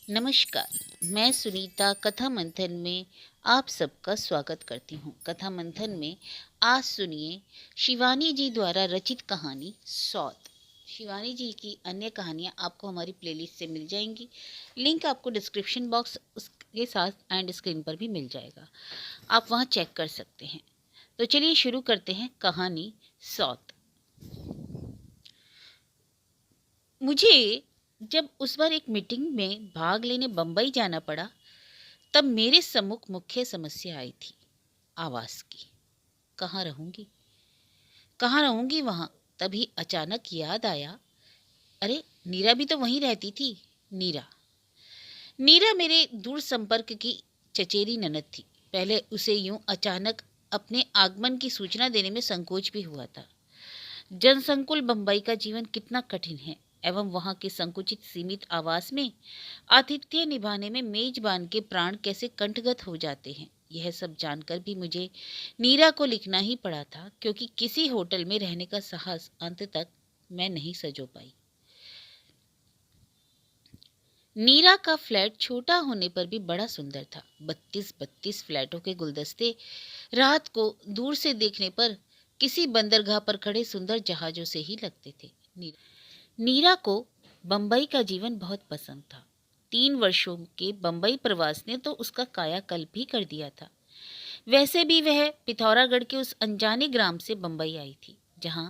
नमस्कार। मैं सुनीता कथा मंथन में आप सबका स्वागत करती हूँ। कथा मंथन में आज सुनिए शिवानी जी द्वारा रचित कहानी सौत। शिवानी जी की अन्य कहानियाँ आपको हमारी प्लेलिस्ट से मिल जाएंगी। लिंक आपको डिस्क्रिप्शन बॉक्स उसके साथ एंड स्क्रीन पर भी मिल जाएगा, आप वहाँ चेक कर सकते हैं। तो चलिए शुरू करते हैं कहानी सौत। मुझे जब उस बार एक मीटिंग में भाग लेने बम्बई जाना पड़ा, तब मेरे सम्मुख मुख्य समस्या आई थी आवास की। कहाँ रहूंगी, कहाँ रहूंगी वहां। तभी अचानक याद आया, अरे नीरा भी तो वहीं रहती थी। नीरा नीरा मेरे दूर संपर्क की चचेरी ननद थी। पहले उसे यूं अचानक अपने आगमन की सूचना देने में संकोच भी हुआ था। जनसंकुल बंबई का जीवन कितना कठिन है, एवं वहां के संकुचित सीमित आवास में आतिथ्य निभाने में मेजबान के प्राण कैसे कंठगत हो जाते हैं, यह सब जानकर भी मुझे नीरा को लिखना ही पड़ा था, क्योंकि किसी होटल में रहने का साहस अंत तक मैं नहीं सजो पाई। नीरा का फ्लैट छोटा होने पर भी बड़ा सुंदर था। 32 फ्लैटों के गुलदस्ते रात को दूर से देखने पर किसी बंदरगाह पर खड़े सुंदर जहाजों से ही लगते थे। नीरा को बंबई का जीवन बहुत पसंद था। 3 वर्षों के बंबई प्रवास ने तो उसका कायाकल्प भी कर दिया था। वैसे भी वह पिथौरागढ़ के उस अनजाने ग्राम से बंबई आई थी, जहां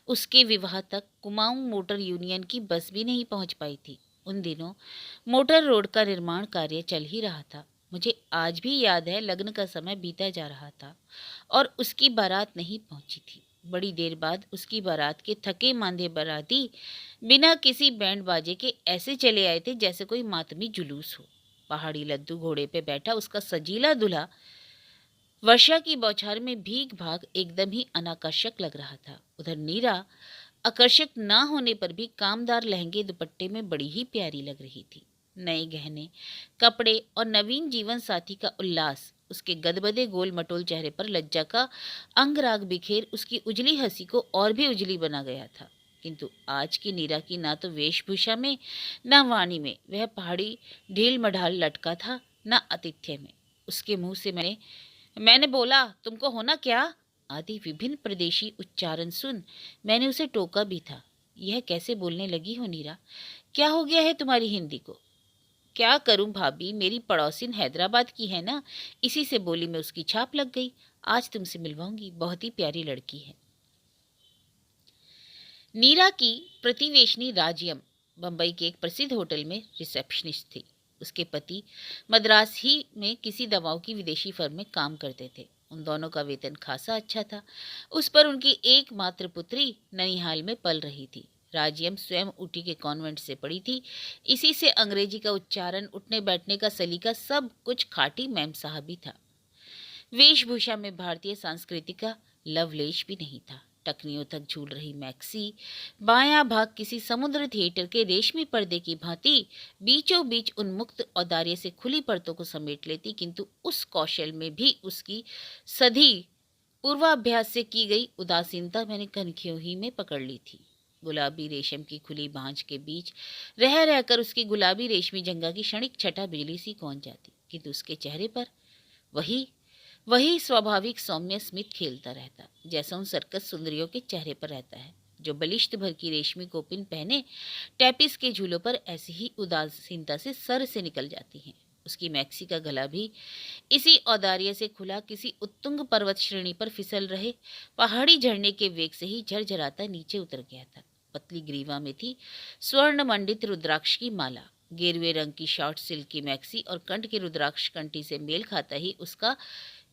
उसके विवाह तक कुमाऊं मोटर यूनियन की बस भी नहीं पहुंच पाई थी। उन दिनों मोटर रोड का निर्माण कार्य चल ही रहा था। मुझे आज भी याद है, लग्न का समय बीता जा रहा था और उसकी बारात नहीं पहुंची थी। बड़ी देर बाद उसकी बारात के थके मांदे बाराती बिना किसी बैंड बाजे के ऐसे चले आए थे जैसे कोई मातमी जुलूस हो। पहाड़ी लद्दू घोड़े पे बैठा उसका सजीला दूल्हा वर्षा की बौछार में भीग भाग एकदम ही अनाकर्षक लग रहा था। उधर नीरा आकर्षक ना होने पर भी कामदार लहंगे दुपट्टे में बड़ी ही प्यारी लग रही थी। नए गहने, कपड़े और नवीन जीवन साथी का उल्लास उसके गदबदे गोल मटोल चेहरे पर लज्जा का अंगराग बिखेर उसकी उजली हंसी को और भी उजली बना गया था। किंतु आज की नीरा की ना तो वेशभूषा में, ना वाणी में वह पहाड़ी ढील मढ़ाल लटका था, ना आतिथ्य में। उसके मुंह से मैंने बोला, तुमको होना क्या आदि विभिन्न प्रदेशी उच्चारण सुन मैंने उसे टोका भी था। यह कैसे बोलने लगी हो नीरा? क्या हो गया है तुम्हारी हिंदी को? क्या करूं भाभी, मेरी पड़ोसिन हैदराबाद की है ना, इसी से बोली में उसकी छाप लग गई। आज तुमसे मिलवाऊंगी, बहुत ही प्यारी लड़की है। नीरा की प्रतिवेशनी राजियम बंबई के एक प्रसिद्ध होटल में रिसेप्शनिस्ट थी। उसके पति मद्रास ही में किसी दवाओं की विदेशी फर्म में काम करते थे। उन दोनों का वेतन खासा अच्छा था। उस पर उनकी एकमात्र पुत्री ननिहाल में पल रही थी। राजियम स्वयं ऊटी के कॉन्वेंट से पढ़ी थी। इसी से अंग्रेजी का उच्चारण, उठने बैठने का सलीका, सब कुछ खाटी मैम साहब ही था। वेशभूषा में भारतीय संस्कृति का लवलेश भी नहीं था। टकनियों तक झूल रही मैक्सी बायां भाग किसी समुद्र थिएटर के रेशमी पर्दे की भांति बीचों बीच उन्मुक्त औदार्य से खुली परतों को समेट लेती, किंतु उस कौशल में भी उसकी सधी पूर्वाभ्यास से की गई उदासीनता मैंने कनखियों ही में पकड़ ली थी। गुलाबी रेशम की खुली बांझ के बीच रह रहकर उसकी गुलाबी रेशमी जंगा की क्षणिक छटा बिजली सी कौन जाती, किंतु उसके चेहरे पर वही वही स्वाभाविक सौम्य स्मित खेलता रहता, जैसा उन सर्कस सुंदरियों के चेहरे पर रहता है, जो बलिष्ठ भर की रेशमी कोपिन पहने टैपिस के झूलों पर ऐसी ही उदासीनता से सर से निकल जाती हैं। उसकी मैक्सी का गला भी इसी औदार्य से खुला किसी उत्तुंग पर्वत श्रेणी पर फिसल रहे पहाड़ी झरने के वेग से ही झरझराता नीचे उतर गया था। पतली ग्रीवा में थी स्वर्ण मंडित रुद्राक्ष की माला। गेरुए रंग की शॉर्ट सिल्क की मैक्सी और कंठ के रुद्राक्ष कंठी से मेल खाता ही उसका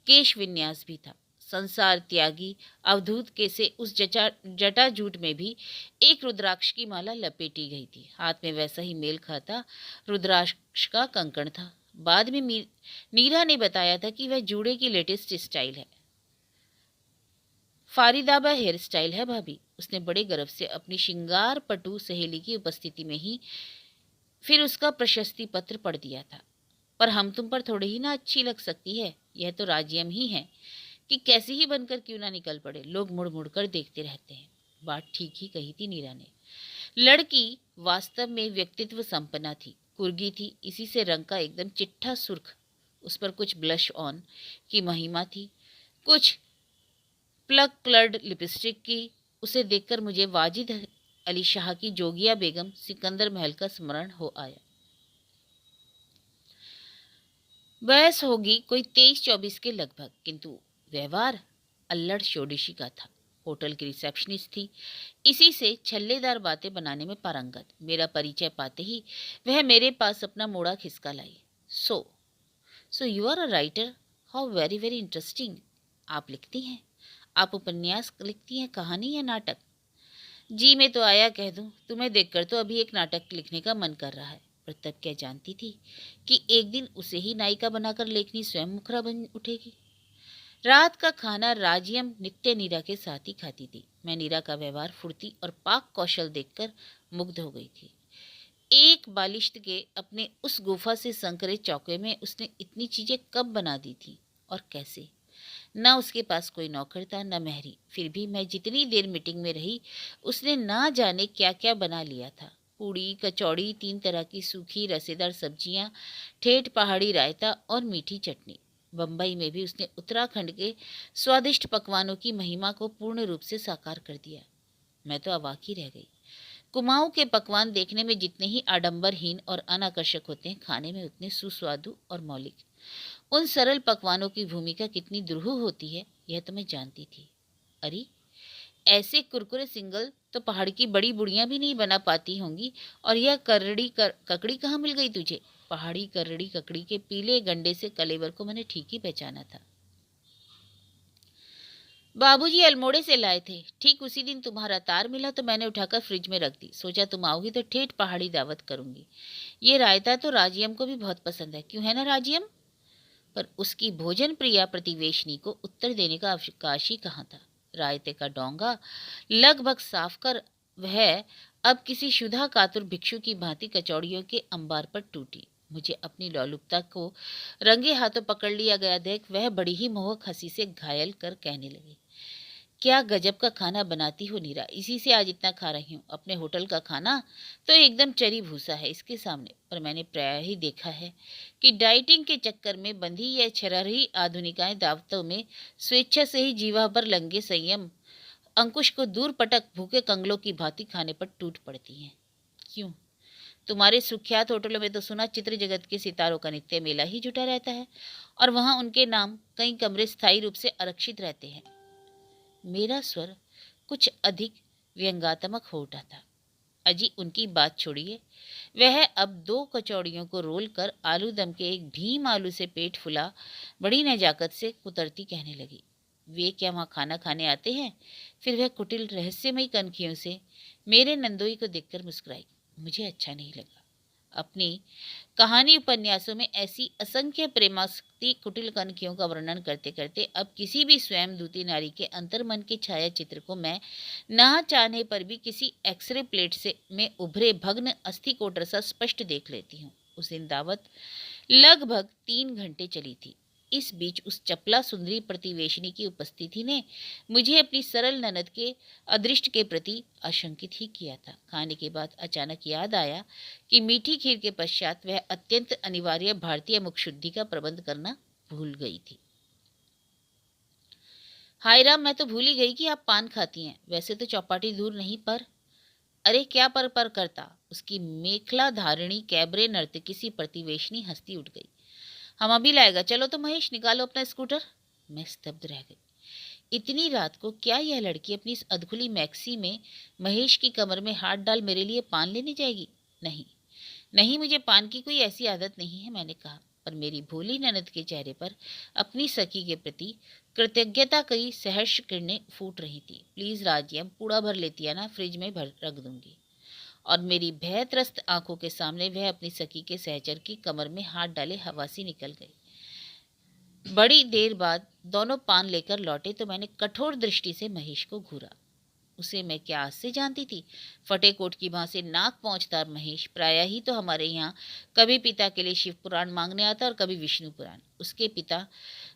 केश विन्यास भी था। संसार त्यागी अवधूत के से उस जटा जूट में भी एक रुद्राक्ष की माला लपेटी गई थी। हाथ में वैसा ही मेल खाता रुद्राक्ष का कंकण था। बाद में नीरा ने बताया था कि वह जूड़े की लेटेस्ट स्टाइल है, फारिदाबा हेयर स्टाइल है भाभी। उसने बड़े गर्व से अपनी श्रृंगार पटु सहेली की उपस्थिति में ही फिर उसका प्रशस्ति पत्र पढ़ दिया था। पर हम तुम पर थोड़ी ही ना अच्छी लग सकती है, यह तो राजियम ही है कि कैसी ही बनकर क्यों ना निकल पड़े, लोग मुड़ मुड़ कर देखते रहते हैं। बात ठीक ही कही थी नीरा ने। लड़की वास्तव में व्यक्तित्व संपन्ना थी। कुर्गी थी, इसी से रंग का एकदम चिट्ठा सुर्ख, उस पर कुछ ब्लश ऑन की महिमा थी, कुछ प्लग क्लर्ड लिपस्टिक की। उसे देखकर मुझे वाजिद अली शाह की जोगिया बेगम सिकंदर महल का स्मरण हो आया। बयस होगी कोई 23-24 के लगभग, किंतु व्यवहार अल्लड़ शोडिशी का था। होटल की रिसेप्शनिस्ट थी, इसी से छल्लेदार बातें बनाने में पारंगत। मेरा परिचय पाते ही वह मेरे पास अपना मोड़ा खिसका लाई। So you are a writer, how very very interesting. आप लिखती हैं? आप उपन्यास लिखती हैं, कहानी या नाटक? जी मैं तो आया कह दूं, तुम्हें देखकर तो अभी एक नाटक लिखने का मन कर रहा है। पर तब क्या जानती थी कि एक दिन उसे ही नायिका बनाकर लेखनी स्वयं मुखरा बन उठेगी। रात का खाना राजियम नित्य नीरा के साथ ही खाती थी। मैं नीरा का व्यवहार, फुर्ती और पाक कौशल देखकर मुग्ध हो गई थी। एक बालिश्त के अपने उस गुफा से संकरे चौके में उसने इतनी चीजें कब बना दी थी और कैसे? न उसके पास कोई नौकर था न मेहरी। फिर भी मैं जितनी देर मीटिंग में रही, उसने ना जाने क्या क्या बना लिया था। पूड़ी, कचौड़ी, 3 तरह की सूखी रसेदार सब्जियां, ठेठ पहाड़ी रायता और मीठी चटनी। बम्बई में भी उसने उत्तराखंड के स्वादिष्ट पकवानों की महिमा को पूर्ण रूप से साकार कर दिया। मैं तो अवाक ही रह गई। कुमाऊं के पकवान देखने में जितने ही आडंबरहीन और अनाकर्षक होते हैं, खाने में उतने सुस्वादु और मौलिक। उन सरल पकवानों की भूमिका कितनी दुरूह होती है, यह तो मैं जानती थी। अरे, ऐसे कुरकुरे सिंगल तो पहाड़ की बड़ी बुढ़ियां भी नहीं बना पाती होंगी, और यह ककड़ी कहाँ मिल गई तुझे? पहाड़ी करड़ी ककड़ी के पीले गंडे से कलेवर को मैंने ठीक ही पहचाना था। बाबूजी अल्मोड़े से लाए थे। ठीक उसी दिन तुम्हारा तार मिला तो मैंने उठाकर फ्रिज में रख दी। सोचा तुम आओगी तो ठेठ पहाड़ी दावत करूंगी। ये रायता तो राजियम को भी बहुत पसंद है, क्यों है ना राजियम? पर उसकी भोजन प्रिया प्रतिवेशनी को उत्तर देने का अवकाश ही कहाँ था। रायते का डोंगा लगभग साफ कर वह अब किसी शुदा कातुर भिक्षु की भांति कचौड़ियों के अंबार पर टूटी। मुझे अपनी लोलुपता को रंगे हाथों पकड़ लिया गया देख वह बड़ी ही मोहक हंसी से घायल कर कहने लगी, क्या गजब का खाना बनाती हो नीरा, इसी से आज इतना खा रही हूँ। अपने होटल का खाना तो एकदम चरी भूसा है इसके सामने। पर मैंने प्राय ही देखा है कि डाइटिंग के चक्कर में बंधी ये छरहरी आधुनिकाएं दावतों में स्वेच्छा से ही जीवा पर लंगे संयम अंकुश को दूर पटक भूखे कंगलों की भांति खाने पर टूट पड़ती हैं। क्यों? तुम्हारे सुख्यात होटलों में तो सुना चित्र जगत के सितारों का नित्य मेला ही जुटा रहता है, और वहां उनके नाम कई कमरे स्थायी रूप से आरक्षित रहते हैं। मेरा स्वर कुछ अधिक व्यंग्यात्मक हो उठा था। अजी उनकी बात छोड़िए, वह अब 2 कचौड़ियों को रोल कर आलू दम के एक भीम आलू से पेट फुला बड़ी नजाकत से कुतरती कहने लगी, वे क्या वहाँ खाना खाने आते हैं? फिर वह कुटिल रहस्यमयी कनखियों से मेरे नंदोई को देखकर मुस्कुराई। मुझे अच्छा नहीं लगा। अपनी कहानी उपन्यासों में ऐसी असंख्य प्रेमास्क्ति कुटिल कनखियों का वर्णन करते करते अब किसी भी स्वयं दूती नारी के अंतर्मन के छाया चित्र को मैं ना चाहने पर भी किसी एक्सरे प्लेट से में उभरे भग्न अस्थि कोटर सा स्पष्ट देख लेती हूँ। उस दिन दावत लगभग 3 घंटे चली थी। इस बीच उस चपला सुंदरी प्रतिवेशनी की उपस्थिति ने मुझे अपनी सरल ननद के अदृष्ट के प्रति आशंकित ही किया था। खाने के बाद अचानक याद आया कि मीठी खीर के पश्चात वह अत्यंत अनिवार्य भारतीय मुखशुद्धि का प्रबंध करना भूल गई थी। हाय राम, मैं तो भूल ही गई कि आप पान खाती हैं। वैसे तो चौपाटी दूर नहीं, पर अरे क्या पर करता, उसकी मेखला धारिणी कैबरे नर्तकी सी प्रतिवेशनी हंसती उठ गई। हम अभी लाएगा, चलो तो महेश निकालो अपना स्कूटर। मैं स्तब्ध रह गई। इतनी रात को क्या यह लड़की अपनी इस अधखुली मैक्सी में महेश की कमर में हाथ डाल मेरे लिए पान लेने जाएगी? नहीं नहीं, मुझे पान की कोई ऐसी आदत नहीं है, मैंने कहा। पर मेरी भोली ननद के चेहरे पर अपनी सखी के प्रति कृतज्ञता की सहर्ष किरणें फूट रही थी। प्लीज राजियम, पूरा भर लेती है ना, फ्रिज में भर रख दूंगी। और मेरी भयत्रस्त आंखों के सामने वह अपनी सखी के सहचर की कमर में हाथ डाले हवासी निकल गई। बड़ी देर बाद दोनों पान लेकर लौटे तो मैंने कठोर दृष्टि से महेश को घूरा। उसे मैं क्या आज से जानती थी? फटे कोट की बाँ से नाक पहुंचदार महेश प्रायः ही तो हमारे यहाँ कभी पिता के लिए शिव पुराण मांगने आता और कभी विष्णु पुराण। उसके पिता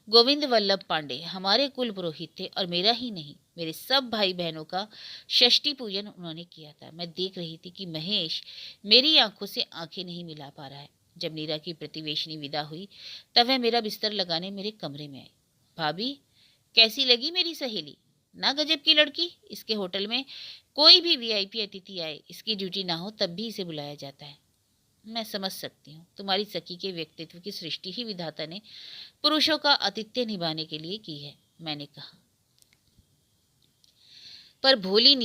गोविंद वल्लभ पांडे हमारे कुल पुरोहित थे, और मेरा ही नहीं, मेरे सब भाई बहनों का षष्ठी पूजन उन्होंने किया था। मैं देख रही थी कि महेश मेरी आंखों से आंखें नहीं मिला पा रहा है। जब नीरा की प्रतिवेशनी विदा हुई तब वह मेरा बिस्तर लगाने मेरे कमरे में आई। भाभी, कैसी लगी मेरी सहेली? ना गजब की लड़की। इसके होटल में कोई भी वीआईपी अतिथि आए, इसकी ड्यूटी ना हो तब भी इसे बुलाया जाता है। मैं समझ सकती हूँ, तुम्हारी सखी के व्यक्तित्व की सृष्टि ही विधाता ने पुरुषों का आतिथ्य निभाने के लिए की है, मैंने कहा। पर भोली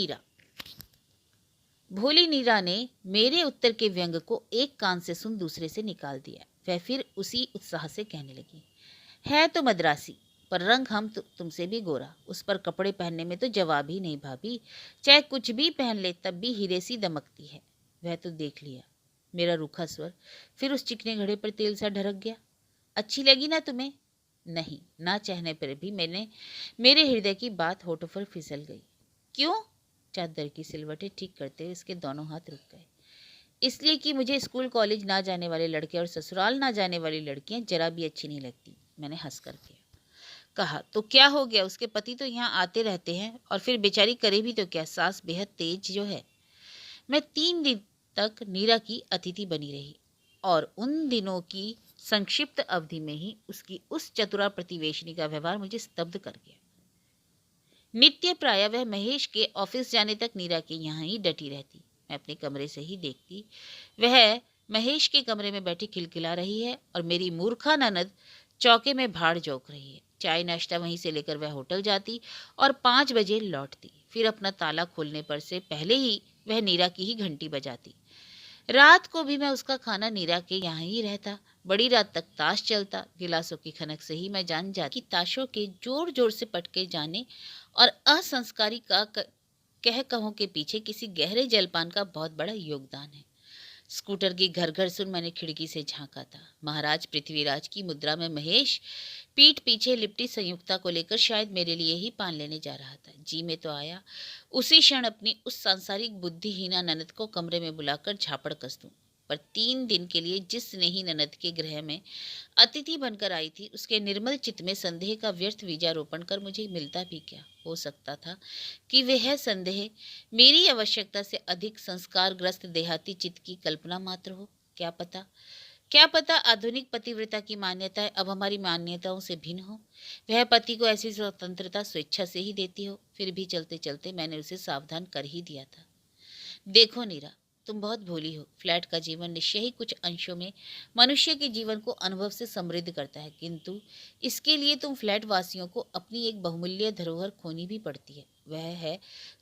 नीरा ने मेरे उत्तर के व्यंग को एक कान से सुन दूसरे से निकाल दिया। वह फिर उसी उत्साह से कहने लगी, है तो मद्रासी, पर रंग हम तुमसे भी गोरा। उस पर कपड़े पहनने में तो जवाब ही नहीं भाभी। चाहे कुछ भी पहन ले तब भी हीरे सी दमकती है। वह तो देख लिया। मेरा रूखा स्वर फिर उस चिकने घड़े पर तेल सा ढरक गया। अच्छी लगी ना तुम्हें? नहीं, ना चाहने पर भी मेरे हृदय की बात होठों पर फिसल गई। क्यों? चादर की सिलवटें ठीक करते हुए उसके दोनों हाथ रुक गए। इसलिए कि मुझे स्कूल कॉलेज ना जाने वाले लड़के और ससुराल ना जाने वाली लड़कियां जरा भी अच्छी नहीं लगती, मैंने हंस करके कहा। तो क्या हो गया, उसके पति तो यहाँ आते रहते हैं, और फिर बेचारी करे भी तो क्या, सास बेहद तेज जो है। मैं 3 दिन तक नीरा की अतिथि बनी रही, और उन दिनों की संक्षिप्त अवधि में ही उसकी उस चतुरा प्रतिवेशनी का व्यवहार मुझे स्तब्ध कर गया। नित्य प्राय वह महेश के ऑफिस जाने तक नीरा के यहाँ ही डटी रहती। मैं अपने कमरे से ही देखती, वह महेश के कमरे में बैठी खिलखिला रही है और मेरी मूर्खा ननद चौके में भाड़ जोक रही है। चाय नाश्ता वहीं से लेकर वह होटल जाती और 5 बजे लौटती। फिर अपना ताला खोलने पर से पहले ही वह नीरा की ही घंटी बजाती। रात को भी मैं उसका खाना नीरा के यहाँ ही रहता। बड़ी रात तक ताश चलता। गिलासों की खनक से ही मैं जान जाती कि ताशों के जोर जोर से पटके जाने और असंस्कारी का कह कहों के पीछे किसी गहरे जलपान का बहुत बड़ा योगदान है। स्कूटर की घर घर सुन मैंने खिड़की से झांका था। महाराज पृथ्वीराज की मुद्रा में महेश पीठ पीछे लिपटी संयुक्ता को लेकर शायद मेरे लिए ही पान लेने जा रहा था। जी में तो आया उसी क्षण अपनी उस सांसारिक बुद्धिहीना ननद को कमरे में बुलाकर झापड़ कस दूं। पर 3 दिन के लिए जिस स्नेही ननद के गृह में अतिथि बनकर आई थी, उसके निर्मल चित्त में संदेह का व्यर्थ बीजारोपण कर मुझे मिलता भी क्या? हो सकता था कि वह संदेह मेरी आवश्यकता से अधिक संस्कारग्रस्त देहाती चित्त की कल्पना मात्र हो। क्या पता आधुनिक पतिव्रता की मान्यताएं अब हमारी मान्यताओं से भिन्न हो। वह पति को ऐसी स्वतंत्रता स्वेच्छा से ही देती हो। फिर भी चलते चलते मैंने उसे सावधान कर ही दिया था। देखो नीरा, तुम बहुत भोली हो। फ्लैट का जीवन निश्चय ही कुछ अंशों में मनुष्य के जीवन को अनुभव से समृद्ध करता है, किंतु इसके लिए तुम फ्लैट वासियों को अपनी एक बहुमूल्य धरोहर खोनी भी पड़ती है। वह है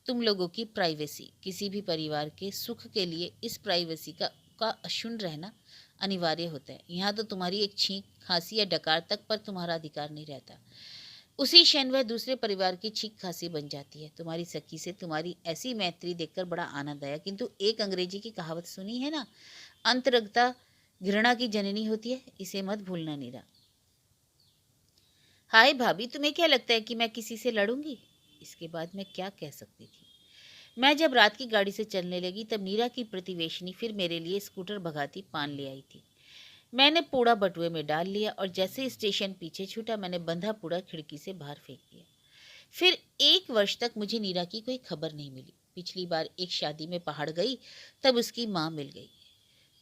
तुम लोगों की प्राइवेसी। किसी भी परिवार के सुख के लिए इस प्राइवेसी का अक्षुण्ण रहना अनिवार्य होता है। यहाँ तो तुम्हारी एक छींक, खांसी या डकार तक पर तुम्हारा अधिकार नहीं रहता। उसी क्षण वह दूसरे परिवार की छींक खांसी बन जाती है। तुम्हारी सखी से तुम्हारी ऐसी मैत्री देखकर बड़ा आनंद आया, किंतु एक अंग्रेजी की कहावत सुनी है ना, अंतरंगता घृणा की जननी होती है। इसे मत भूलना नीरा। हाय भाभी, तुम्हें क्या लगता है कि मैं किसी से लड़ूंगी? इसके बाद मैं क्या कह सकती थी। मैं जब रात की गाड़ी से चलने लगी तब नीरा की प्रतिवेशनी फिर मेरे लिए स्कूटर भगाती पान ले आई थी। मैंने पूड़ा बटुए में डाल लिया और जैसे स्टेशन पीछे छूटा, मैंने बंधा पूड़ा खिड़की से बाहर फेंक दिया। फिर 1 वर्ष तक मुझे नीरा की कोई खबर नहीं मिली। पिछली बार एक शादी में पहाड़ गई तब उसकी माँ मिल गई।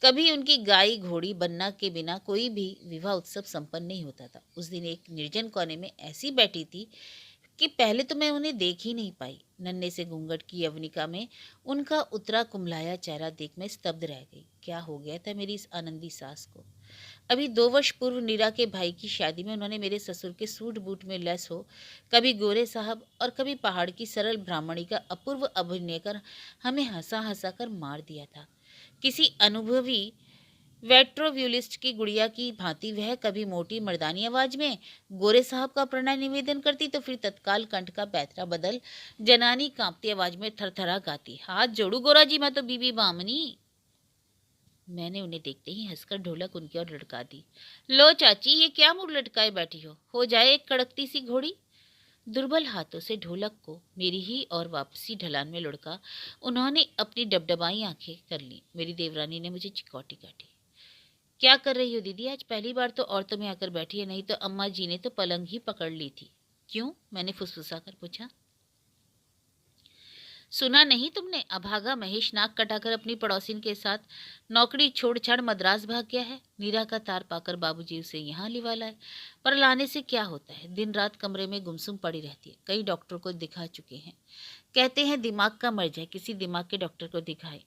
कभी उनकी गाय घोड़ी बनना के बिना कोई भी विवाह उत्सव संपन्न नहीं होता था। उस दिन एक निर्जन कोने में ऐसी बैठी थी कि पहले तो मैं उन्हें देख ही नहीं पाई। नन्हे से घूंघट की यवनिका में उनका उतरा कुम्हलाया चेहरा देख मैं स्तब्ध रह गई। क्या हो गया था मेरी इस आनंदी सास को? अभी 2 वर्ष पूर्व नीरा के भाई की शादी में उन्होंने मेरे ससुर के सूट बूट में लैस हो कभी गोरे साहब और कभी पहाड़ की सरल ब्राह्मणी का अपूर्व अभिनय कर हमें हंसा हंसा कर मार दिया था। किसी अनुभवी वेट्रोव्यूलिस्ट की गुड़िया की भांति वह कभी मोटी मर्दानी आवाज में गोरे साहब का प्रणय निवेदन करती तो फिर तत्काल कंठ का पैतरा बदल जनानी कांपती आवाज में थरथरा गाती, हाथ जोड़ू गोरा जी, मैं तो बीबी बामनी। मैंने उन्हें देखते ही हंसकर ढोलक उनकी ओर लटका दी। लो चाची, ये क्या मुंह लटकाए बैठी हो जाए एक कड़कती सी घोड़ी। दुर्बल हाथों से ढोलक को मेरी ही और वापसी ढलान में लुढ़का उन्होंने अपनी डबडबाई आंखें कर ली। मेरी देवरानी ने मुझे चिकौटी काटी। क्या कर रही हो दीदी? आज पहली बार तो औरतों में आकर बैठी है, नहीं तो अम्मा जी ने तो पलंग ही पकड़ ली थी। क्यों? मैंने फुसफुसा कर पूछा। सुना नहीं तुमने, अभागा महेश नाक कटाकर अपनी पड़ोसिन के साथ नौकरी छोड़ छाड़ मद्रास भाग गया है। नीरा का तार पाकर बाबूजी उसे यहाँ लिवा लाए। पर लाने से क्या होता है, दिन रात कमरे में गुमसुम पड़ी रहती है। कई डॉक्टर को दिखा चुके हैं, कहते हैं दिमाग का मर्ज है, किसी दिमाग के डॉक्टर को दिखाए।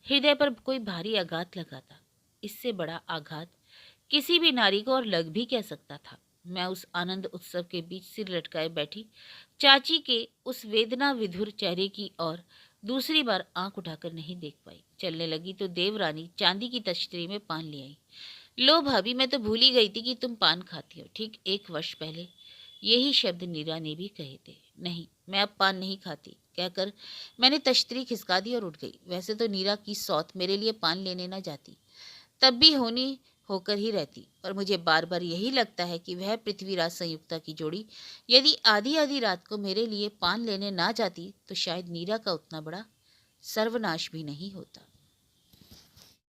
हृदय पर कोई भारी आघात लगा था। इससे बड़ा आघात किसी भी नारी को और लग भी क्या सकता था। मैं उस आनंद उत्सव के बीच सिर लटकाए बैठी चाची के उस वेदना विधुर चेहरे की ओर दूसरी बार आंख उठाकर नहीं देख पाई। चलने लगी तो देवरानी चांदी की तश्तरी में पान ले आई। लो भाभी, मैं तो भूल ही गई थी कि तुम पान खाती हो। ठीक 1 वर्ष पहले यही शब्द नीरा ने भी कहे थे। नहीं, मैं अब पान नहीं खाती, कहकर मैंने तश्तरी खिसका दी और उठ गई। वैसे तो नीरा की सौत मेरे लिए पान लेने न जाती, तब भी होनी होकर ही रहती, पर मुझे बार बार यही लगता है कि वह पृथ्वीराज संयुक्ता की जोड़ी यदि आधी आधी रात को मेरे लिए पान लेने ना जाती तो शायद नीरा का उतना बड़ा सर्वनाश भी नहीं होता।